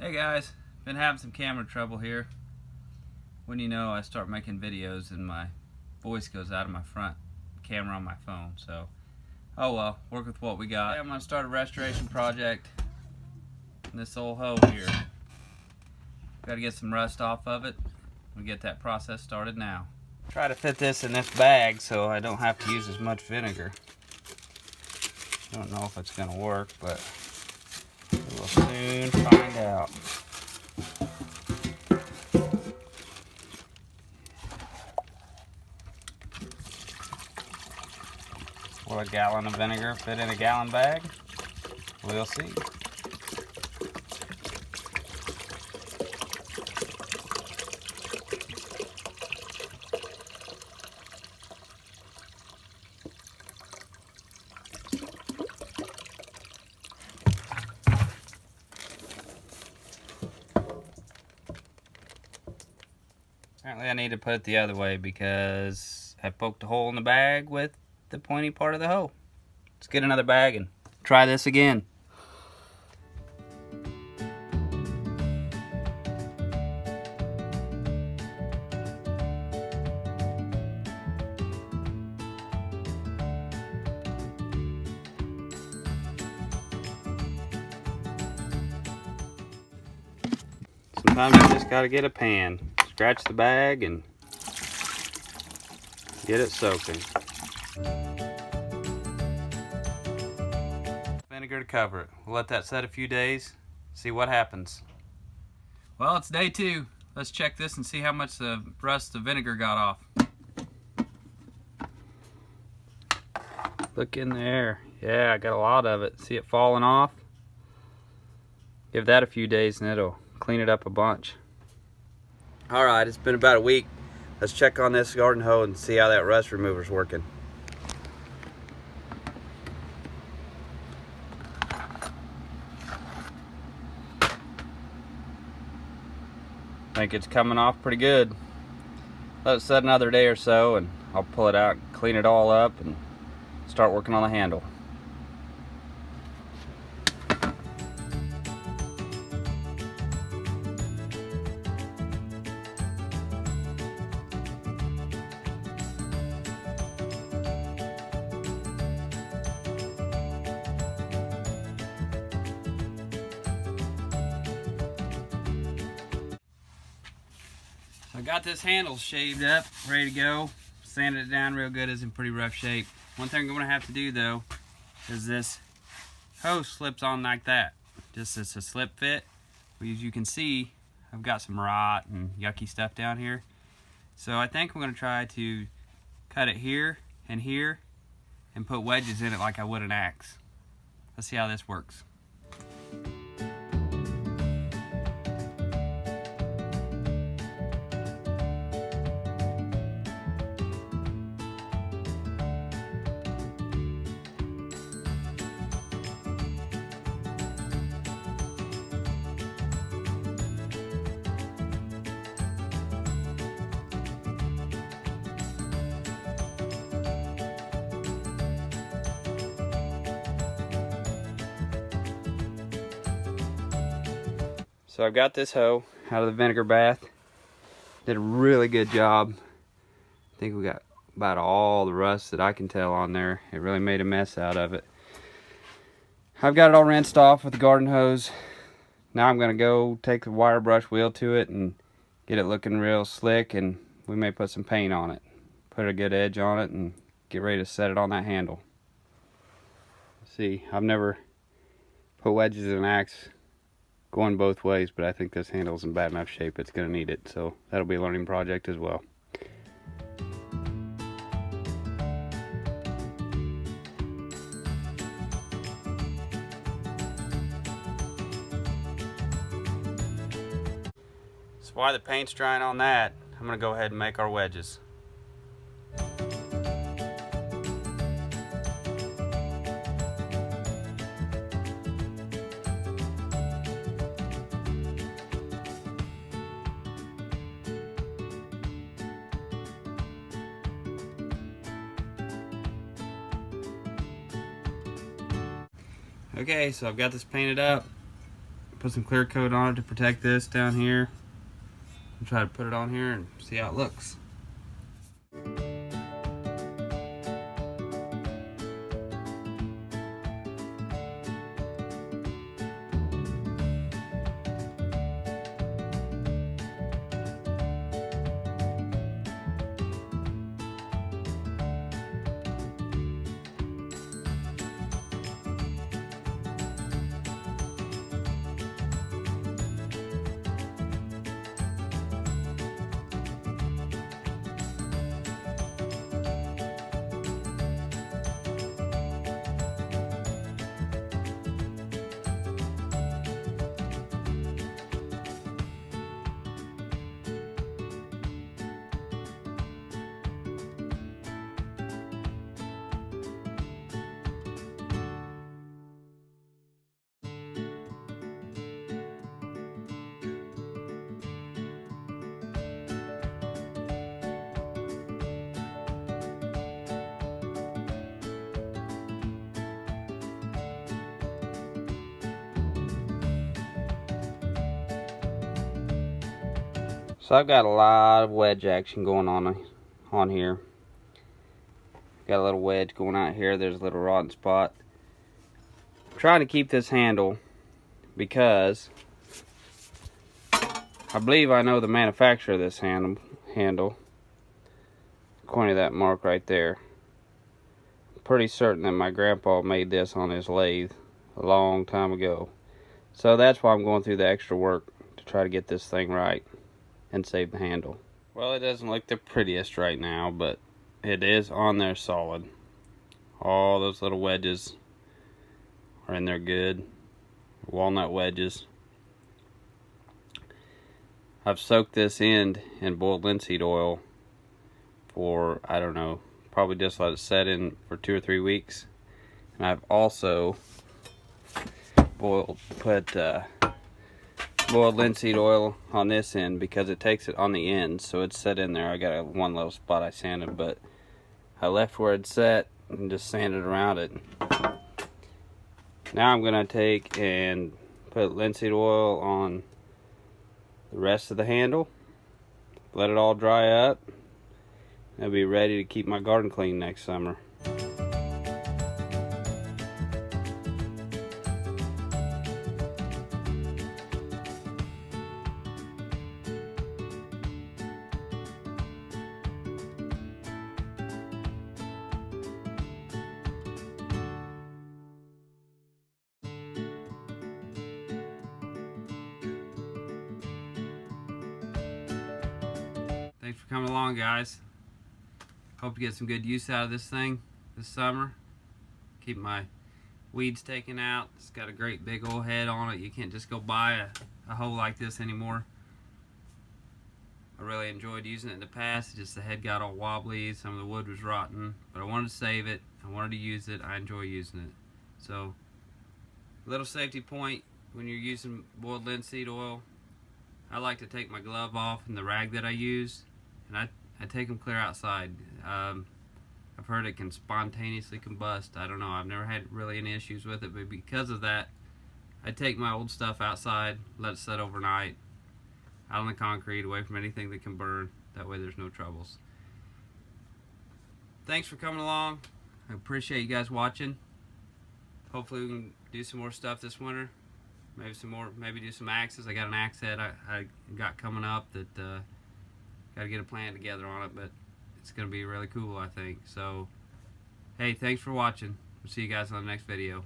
Hey guys, been having some camera trouble here. When you know, I start making videos and my voice goes out of my front camera on my phone, so oh well, work with what we got. I'm gonna start a restoration project in this old hoe here. Gotta get some rust off of it. We'll get that process started now. Try to fit this in this bag so I don't have to use as much vinegar. Don't know if it's gonna work, but we'll soon find out. Will a gallon of vinegar fit in a gallon bag? We'll see. Apparently I need to put it the other way because I poked a hole in the bag with the pointy part of the hoe. Let's get another bag and try this again. Sometimes you just gotta get a pan, scratch the bag and get it soaking. Vinegar to cover it. We'll let that set a few days, see what happens. Well, it's day 2. Let's check this and see how much the rust of vinegar got off. Look in there. Yeah, I got a lot of it. See it falling off? Give that a few days and it'll clean it up a bunch. Alright, it's been about a week. Let's check on this garden hoe and see how that rust remover's working. I think it's coming off pretty good. Let it set another day or so and I'll pull it out, clean it all up and start working on the handle. I got this handle shaved up, ready to go. Sanded it down real good, it's in pretty rough shape. One thing I'm gonna have to do though is this hose slips on like that. Just as a slip fit. As you can see, I've got some rot and yucky stuff down here. So I think I'm gonna try to cut it here and put wedges in it like I would an axe. Let's see how this works. So I've got this hoe out of the vinegar bath. Did a really good job. I think we got about all the rust that I can tell on there. It really made a mess out of it. I've got it all rinsed off with the garden hose. Now I'm gonna go take the wire brush wheel to it and get it looking real slick, and we may put some paint on it. Put a good edge on it and get ready to set it on that handle. See, I've never put wedges in an axe going both ways, but I think this handle's in bad enough shape it's gonna need it, so that'll be a learning project as well. So while the paint's drying on that, I'm gonna go ahead and make our wedges. Okay, so I've got this painted up. put some clear coat on it to protect this down here. I'll try to put it on here and see how it looks. So I've got a lot of wedge action going on here. Got a little wedge going out here. There's a little rotten spot. I'm trying to keep this handle because I believe I know the manufacturer of this handle. According to that mark right there. I'm pretty certain that my grandpa made this on his lathe a long time ago. So that's why I'm going through the extra work to try to get this thing right and save the handle. Well, it doesn't look the prettiest right now, but it is on there solid. All those little wedges are in there good. Walnut wedges. I've soaked this end in boiled linseed oil for, I don't know, probably just let it set in for 2 or 3 weeks. And I've also put boiled linseed oil on this end because it takes it on the end, so it's set in there. I got one little spot I sanded, but I left where it's set and just sanded around it. Now I'm gonna take and put linseed oil on the rest of the handle, let it all dry up, and I'll be ready to keep my garden clean next summer. Thanks for coming along, guys. Hope to get some good use out of this thing this summer. Keep my weeds taken out. It's got a great big old head on it. You can't just go buy a hoe like this anymore. I really enjoyed using it in the past. Just the head got all wobbly, some of the wood was rotten, but I wanted to save it. I wanted to use it. I enjoy using it. So, a little safety point when you're using boiled linseed oil. I like to take my glove off and the rag that I use, and I take them clear outside. I've heard it can spontaneously combust. I don't know. I've never had really any issues with it, but because of that, I take my old stuff outside, let it set overnight, out on the concrete, away from anything that can burn. That way there's no troubles. Thanks for coming along. I appreciate you guys watching. Hopefully we can do some more stuff this winter. Maybe do some axes. I got an axe head I got coming up that got to get a plan together on it, but it's going to be really cool, I think. So, hey, thanks for watching. We'll see you guys on the next video.